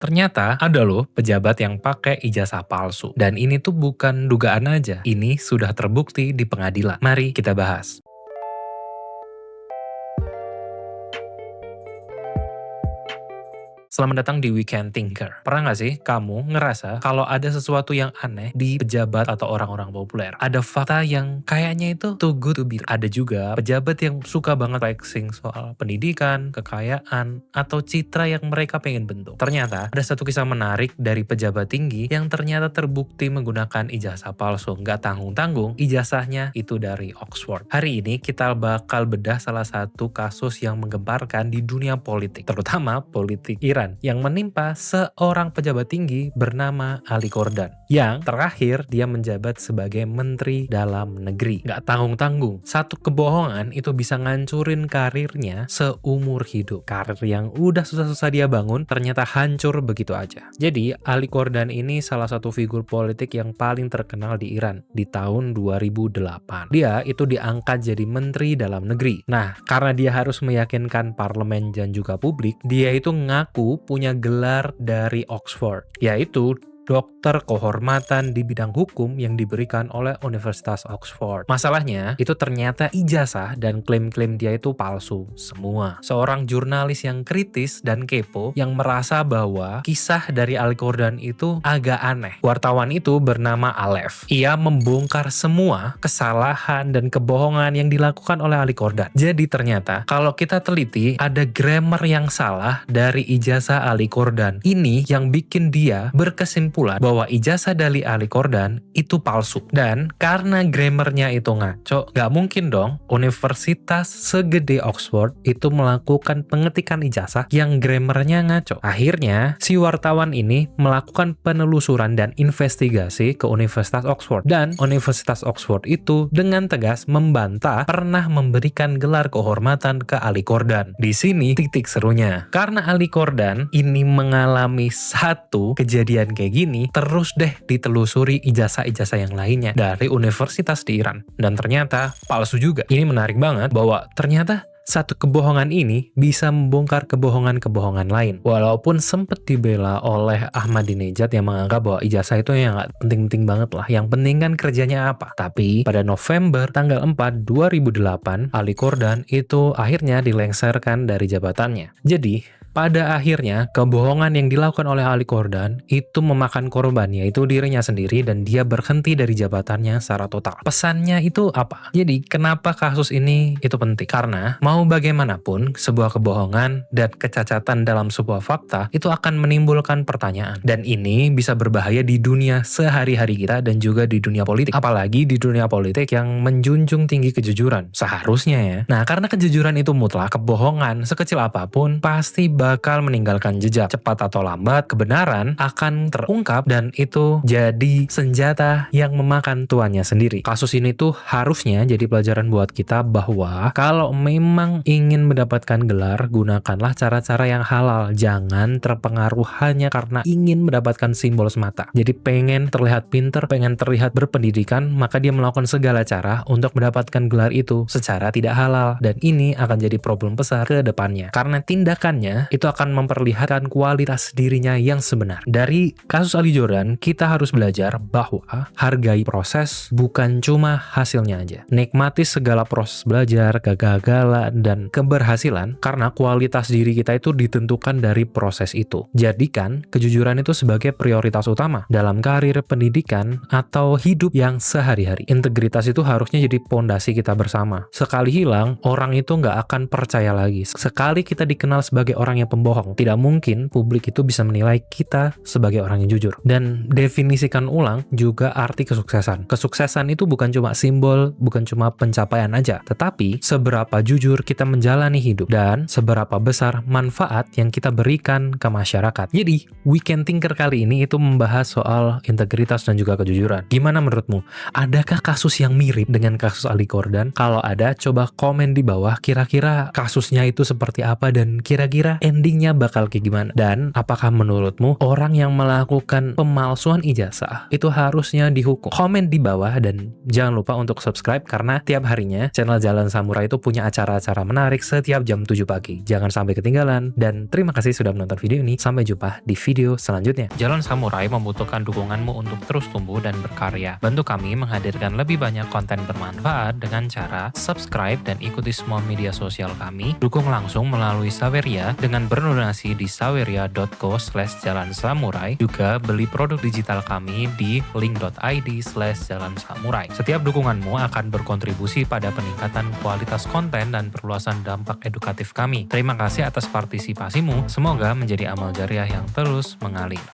Ternyata ada loh pejabat yang pakai ijazah palsu. Dan ini tuh bukan dugaan aja. Ini sudah terbukti di pengadilan. Mari kita bahas. Selamat datang di Weekend Thinker. Pernah nggak sih kamu ngerasa kalau ada sesuatu yang aneh di pejabat atau orang-orang populer? Ada fakta yang kayaknya itu too good to be true. Ada juga pejabat yang suka banget flexing soal pendidikan, kekayaan, atau citra yang mereka pengen bentuk. Ternyata ada satu kisah menarik dari pejabat tinggi yang ternyata terbukti menggunakan ijazah palsu. Nggak tanggung-tanggung, ijazahnya itu dari Oxford. Hari ini kita bakal bedah salah satu kasus yang menggemparkan di dunia politik, terutama politik Iran, yang menimpa seorang pejabat tinggi bernama Ali Kordan. Yang terakhir dia menjabat sebagai Menteri Dalam Negeri. Nggak tanggung-tanggung, satu kebohongan itu bisa ngancurin karirnya seumur hidup. Karir yang udah susah-susah dia bangun ternyata hancur begitu aja. Jadi Ali Kordan ini salah satu figur politik yang paling terkenal di Iran di tahun 2008. Dia itu diangkat jadi Menteri Dalam Negeri. Nah, karena dia harus meyakinkan parlemen dan juga publik, dia itu ngaku punya gelar dari Oxford, yaitu dokter kehormatan di bidang hukum yang diberikan oleh Universitas Oxford. Masalahnya, itu ternyata ijazah dan klaim-klaim dia itu palsu semua. Seorang jurnalis yang kritis dan kepo yang merasa bahwa kisah dari Ali Kordan itu agak aneh. Wartawan itu bernama Alef. Ia membongkar semua kesalahan dan kebohongan yang dilakukan oleh Ali Kordan. Jadi ternyata, kalau kita teliti, ada grammar yang salah dari ijazah Ali Kordan. Ini yang bikin dia berkesimpulan bahwa ijazah dari Ali Kordan itu palsu. Dan karena grammarnya itu ngaco, nggak mungkin dong universitas segede Oxford itu melakukan pengetikan ijazah yang grammarnya ngaco. Akhirnya, si wartawan ini melakukan penelusuran dan investigasi ke Universitas Oxford. Dan Universitas Oxford itu dengan tegas membantah pernah memberikan gelar kehormatan ke Ali Kordan. Di sini titik serunya. Karena Ali Kordan ini mengalami satu kejadian kayak gini, terus deh ditelusuri ijazah-ijazah yang lainnya dari universitas di Iran. Dan ternyata palsu juga. Ini menarik banget bahwa ternyata satu kebohongan ini bisa membongkar kebohongan-kebohongan lain. Walaupun sempat dibela oleh Ahmadinejad yang menganggap bahwa ijazah itu yang nggak penting-penting banget lah. Yang penting kan kerjanya apa. Tapi pada November tanggal 4, 2008, Ali Kordan itu akhirnya dilengsarkan dari jabatannya. Jadi, pada akhirnya, kebohongan yang dilakukan oleh Ali Kordan itu memakan korban, yaitu dirinya sendiri, dan dia berhenti dari jabatannya secara total. Pesannya itu apa? Jadi, kenapa kasus ini itu penting? Karena mau bagaimanapun, sebuah kebohongan dan kecacatan dalam sebuah fakta itu akan menimbulkan pertanyaan. Dan ini bisa berbahaya di dunia sehari-hari kita dan juga di dunia politik. Apalagi di dunia politik yang menjunjung tinggi kejujuran. Seharusnya ya. Nah, karena kejujuran itu mutlak, kebohongan sekecil apapun pasti bakal meninggalkan jejak. Cepat atau lambat, kebenaran akan terungkap dan itu jadi senjata yang memakan tuannya sendiri. Kasus ini tuh harusnya jadi pelajaran buat kita bahwa kalau memang ingin mendapatkan gelar, gunakanlah cara-cara yang halal. Jangan terpengaruh hanya karena ingin mendapatkan simbol semata. Jadi pengen terlihat pinter, pengen terlihat berpendidikan, maka dia melakukan segala cara untuk mendapatkan gelar itu secara tidak halal. Dan ini akan jadi problem besar ke depannya. Karena tindakannya itu akan memperlihatkan kualitas dirinya yang sebenar. Dari kasus Ali Kordan, kita harus belajar bahwa hargai proses, bukan cuma hasilnya aja. Nikmati segala proses belajar, kegagalan, dan keberhasilan, karena kualitas diri kita itu ditentukan dari proses itu. Jadikan kejujuran itu sebagai prioritas utama dalam karir, pendidikan, atau hidup yang sehari-hari. Integritas itu harusnya jadi pondasi kita bersama. Sekali hilang, orang itu nggak akan percaya lagi. Sekali kita dikenal sebagai orang yang pembohong, tidak mungkin publik itu bisa menilai kita sebagai orang yang jujur. Dan definisikan ulang juga arti kesuksesan. Kesuksesan itu bukan cuma simbol, bukan cuma pencapaian aja, tetapi seberapa jujur kita menjalani hidup dan seberapa besar manfaat yang kita berikan ke masyarakat. Jadi, Weekend Thinker kali ini itu membahas soal integritas dan juga kejujuran. Gimana menurutmu? Adakah kasus yang mirip dengan kasus Ali Kordan? Kalau ada, coba komen di bawah kira-kira kasusnya itu seperti apa dan kira-kira endingnya bakal kayak gimana. Dan apakah menurutmu orang yang melakukan pemalsuan ijazah itu harusnya dihukum? Komen di bawah dan jangan lupa untuk subscribe karena tiap harinya channel Jalan Samurai itu punya acara-acara menarik setiap jam 7 pagi. Jangan sampai ketinggalan dan terima kasih sudah menonton video ini. Sampai jumpa di video selanjutnya. Jalan Samurai membutuhkan dukunganmu untuk terus tumbuh dan berkarya. Bantu kami menghadirkan lebih banyak konten bermanfaat dengan cara subscribe dan ikuti semua media sosial kami. Dukung langsung melalui Saweria dengan berdonasi di saweria.co/jalansamurai. Juga beli produk digital kami di link.id/jalansamurai. Setiap dukunganmu akan berkontribusi pada peningkatan kualitas konten dan perluasan dampak edukatif kami. Terima kasih atas partisipasimu. Semoga menjadi amal jariah yang terus mengalir.